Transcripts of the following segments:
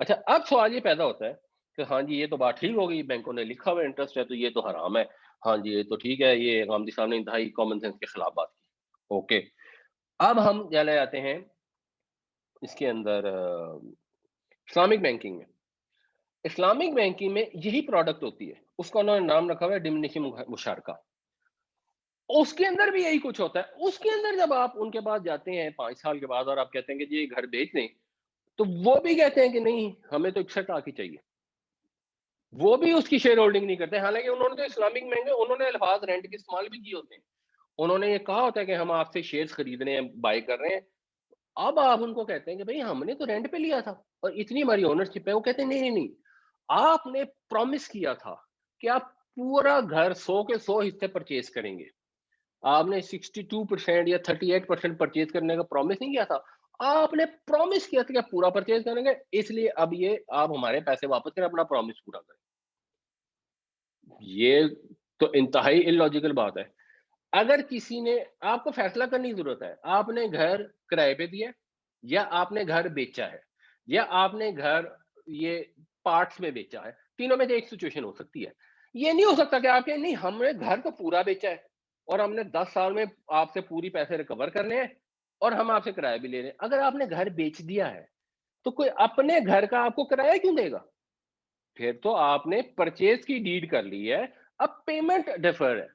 अच्छा, अब सवाल ये पैदा होता है कि हाँ जी, ये तो बात ठीक हो गई, बैंकों ने लिखा हुआ इंटरेस्ट है तो ये तो हराम है। हाँ जी, ये तो ठीक है, ये गांधी साहब ने इंतहाई कॉमन सेंस के खिलाफ बात की। ओके, अब हम चले जाते हैं इसके अंदर इस्लामिक बैंकिंग में। इस्लामिक बैंकिंग में यही प्रोडक्ट होती है, उसका उन्होंने नाम रखा हुआ है डिमिनिशिंग मुशारका। उसके अंदर भी यही कुछ होता है। उसके अंदर जब आप उनके पास जाते हैं 5 साल के बाद और आप कहते हैं कि जी ये घर बेच दें, तो वो भी कहते हैं कि नहीं, हमें तो इकसठ लाख ही चाहिए। वो भी उसकी शेयर होल्डिंग नहीं करते। हालाँकि उन्होंने तो इस्लामिक बैंक में उन्होंने अल्फाज़ रेंट के इस्तेमाल भी किए होते हैं। उन्होंने ये कहा होता है कि हम आपसे शेयर्स खरीद रहे हैं, बाय कर रहे हैं। अब आप उनको कहते हैं कि भई हमने तो रेंट पे लिया था और इतनी हमारी ओनरशिप है। वो कहते हैं नहीं, नहीं, नहीं। आपने प्रॉमिस किया था कि आप पूरा घर 100 के 100 हिस्से परचेज़ करेंगे। आपने 62% या 38% परचेज़ करने का प्रॉमिस नहीं किया था। आपने प्रॉमिस किया था कि आप पूरा परचेज़ करेंगे, इसलिए अब ये आप हमारे पैसे वापस करें, अपना प्रॉमिस पूरा करें। ये तो इंतहाई इलॉजिकल बात है। अगर किसी ने आपको फैसला करने की ज़रूरत है, आपने घर किराए पे दिया है या आपने घर बेचा है या आपने घर ये पार्ट्स में बेचा है, तीनों में से एक सिचुएशन हो सकती है। ये नहीं हो सकता कि आप कहें नहीं हमने घर तो पूरा बेचा है और हमने 10 साल में आपसे पूरी पैसे रिकवर करने हैं और हम आपसे किराया भी ले रहे हैं। अगर आपने घर बेच दिया है, तो कोई अपने घर का आपको किराया क्यों देगा? फिर तो आपने परचेज़ की डीड कर ली है, अब पेमेंट डिफर है।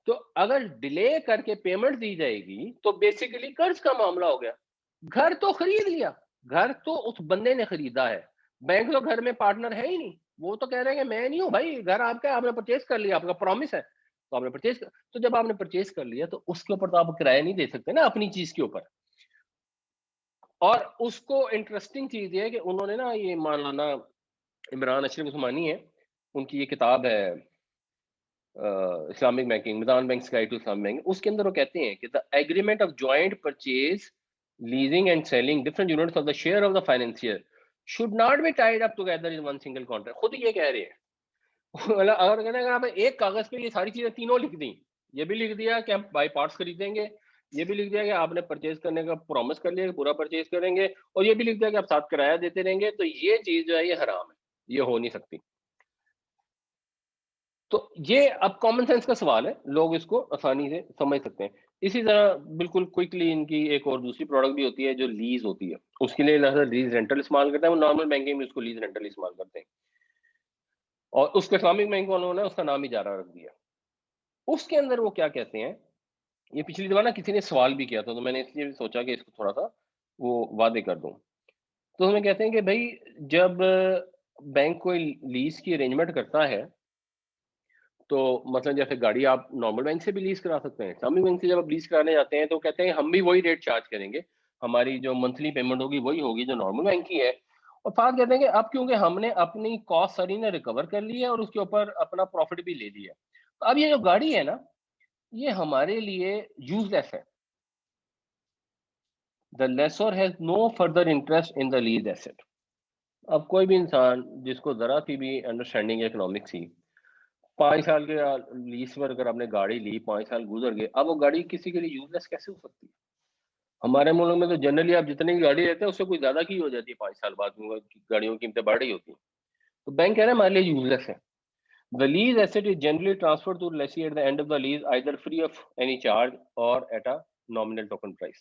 तो अगर डिले करके पेमेंट दी जाएगी, तो बेसिकली कर्ज का मामला हो गया। घर तो खरीद लिया, घर तो उस बंदे ने खरीदा है। बैंक तो घर में पार्टनर है ही नहीं। वो तो कह रहे हैं कि मैं नहीं हूँ भाई, घर आपका है, आपने परचेज़ कर लिया, आपका प्रॉमिस है। तो आपने परचेज़ कर तो जब आपने परचेज़ कर लिया, तो उसके ऊपर तो आप किराया नहीं दे सकते ना अपनी चीज़ के ऊपर। और उसको इंटरेस्टिंग चीज़ ये है कि उन्होंने ना ये मौलाना इमरान अशरफ उस्मानी है, उनकी ये किताब है Islamic banking, Meezan bank's guide to Islamic banking, उसके अंदर वो कहते हैं कि the agreement of joint purchase, leasing and selling different units of the share of the financier should not be tied up together in one single contract. खुद ये कह रहे हैं। मतलब अगर कहते हैं अगर आप एक कागज पे ये सारी चीजें तीनों लिख दी, ये भी लिख दिया कि हम बाई पार्ट्स खरीदेंगे, ये भी लिख दिया कि आपने परचेज करने का प्रॉमिस कर लिया कि पूरा परचेज करेंगे, और ये भी लिख दिया कि आप साथ किराया देते रहेंगे, तो ये चीज जो है ये हराम है, ये हो नहीं सकती। तो ये अब कॉमन सेंस का सवाल है, लोग इसको आसानी से समझ सकते हैं। इसी तरह बिल्कुल क्विकली इनकी एक और दूसरी प्रोडक्ट भी होती है जो लीज़ होती है। उसके लिए लिहाज़ा लीज़ रेंटल इस्तेमाल करते हैं, वो नॉर्मल बैंकिंग में उसको लीज़ रेंटल इस्तेमाल करते हैं। और उसको इस्लामिक बैंक वालों ने उसका नाम इजारा रख दिया। उसके अंदर वो क्या कहते हैं, ये पिछली दफ़ा ना किसी ने सवाल भी किया था, तो मैंने इसलिए भी सोचा कि इसको थोड़ा-सा वो वाज़ेह कर दूँ। तो उसमें कहते हैं कि भई जब बैंक कोई लीज़ की अरेंजमेंट करता है, तो मतलब जैसे गाड़ी आप नॉर्मल बैंक से भी लीज़ करा सकते हैं। इस्लामिक बैंक से जब आप लीज़ कराने जाते हैं तो कहते हैं हम भी वही रेट चार्ज करेंगे। हमारी जो मंथली पेमेंट होगी वही होगी जो नॉर्मल बैंक की है। और साथ कहते हैं कि अब क्योंकि हमने अपनी कॉस्ट सारी ना रिकवर कर ली है और उसके ऊपर अपना प्रॉफिट भी ले लिया है। तो अब ये जो गाड़ी है ना, ये हमारे लिए यूज़लेस है। The lessor has no further interest in the lease asset. अब कोई भी इंसान जिसको ज़रा-सी भी अंडरस्टैंडिंग है इकोनॉमिक्स की, 5 साल के लीज़ पर अगर आपने गाड़ी ली, 5 साल गुज़र गए, अब वो गाड़ी किसी के लिए यूज़लेस कैसे हो सकती है? हमारे मुल्क में तो जनरली आप जितनी की गाड़ी लेते हैं, उससे कोई ज़्यादा की हो जाती है 5 साल बाद, गाड़ियों की कीमतें बढ़ रही होती हैं। तो बैंक कह रहे हैं हमारे लिए यूज़लेस है। The lease asset is generally transferred to lessee at the end of the lease, either free of any charge or at a nominal token price.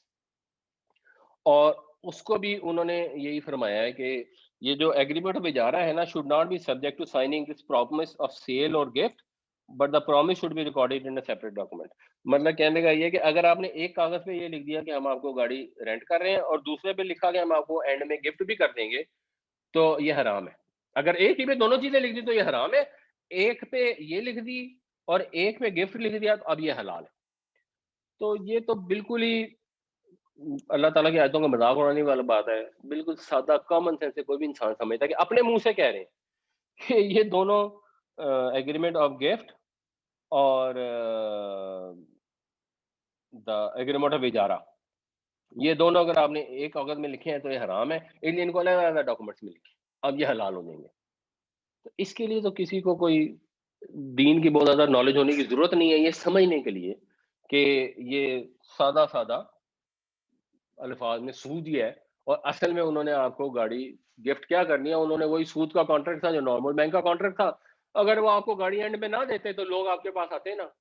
और उसको भी उन्होंने यही फरमाया है कि ये जो एग्रीमेंट में जा रहा है ना, should not be subject to signing this promise of sale और gift, but the promise should be recorded in a separate document. मतलब कहने का ये है कि अगर आपने एक कागज पे ये लिख दिया कि हम आपको गाड़ी रेंट कर रहे हैं और दूसरे पे लिखा कि हम आपको एंड में गिफ्ट भी कर देंगे, तो ये हराम है। अगर एक ही पे दोनों चीजें लिख दी तो ये हराम है। एक पे ये लिख दी और एक पे गिफ्ट लिख दिया तो अब ये हलाल है। तो ये तो बिल्कुल ही अल्लाह ताला की आयतों का मज़ाक उड़ाने वाली बात है। बिल्कुल सादा कॉमन सेंस से कोई भी इंसान समझता है कि अपने मुँह से कह रहे हैं कि ये दोनों एग्रीमेंट ऑफ गिफ्ट और द एग्रीमेंट ऑफ इजारा, ये दोनों अगर आपने एक कागज़ में लिखे हैं तो ये हराम है, इसलिए इनको अलग-अलग डॉक्यूमेंट्स में लिखें, अब ये हलाल हो जाएँगे। तो इसके लिए तो किसी को कोई दीन की बहुत ज़्यादा नॉलेज होने की ज़रूरत नहीं है ये समझने के लिए कि ये सादा-सादा अल्फाज में सूद ही है और असल में उन्होंने आपको गाड़ी गिफ्ट क्या करनी है, उन्होंने वही सूद का कॉन्ट्रैक्ट था जो नॉर्मल बैंक का कॉन्ट्रैक्ट था। अगर वो आपको गाड़ी एंड में ना देते तो लोग आपके पास आते ना,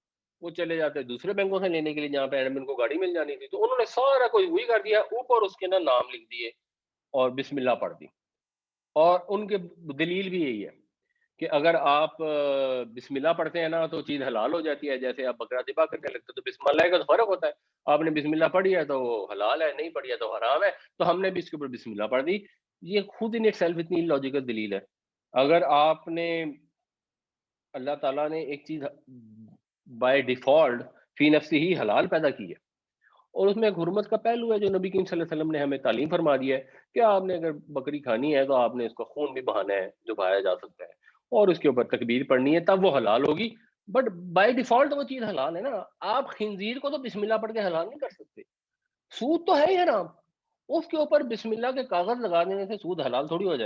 वो चले जाते दूसरे बैंकों से लेने के लिए जहाँ पे एंड में उनको गाड़ी मिल जानी थी। तो उन्होंने सारा कुछ वही कर दिया, ऊपर उसके ना नाम लिख दिए और बिस्मिल्लाह पढ़ दी। और उनके दलील भी यही है कि अगर आप बिस्मिल्लाह पढ़ते हैं ना तो चीज़ हलाल हो जाती है। जैसे आप बकरा ज़िबा करने लगते हो तो बिस्मिल्लाह का तो फ़र्क होता है। आपने बिस्मिल्लाह पढ़ी है तो वो हलाल है, नहीं पढ़ी है तो हराम है। तो हमने भी इसके ऊपर बिस्मिल्लाह पढ़ दी। ये खुद इन इटसेल्फ इतनी इलॉजिकल दलील है। अगर आपने अल्लाह ताला ने एक चीज़ बाय डिफ़ॉल्ट फ़ी नफ़्सिही ही हलाल पैदा की है और उसमें एक हुर्मत का पहलू है जो नबी करीम सल्लल्लाहु अलैहि वसल्लम ने हमें तालीम फरमा दी है कि आपने अगर बकरी खानी है तो आपने इसका खून भी बहाना है, जो बहाया जा सकता है और उसके ऊपर तकबीर पढ़नी है तब वो हलाल होगी। बट बाय डिफ़ॉल्ट वो चीज़ हलाल है ना। आप खिंजीर को तो बिस्मिल्लाह पढ़ के हलाल नहीं कर सकते। सूद तो है ही हराम, उसके ऊपर बिस्मिल्लाह के कागज़ लगा देने से सूद हलाल थोड़ी हो जाएगा।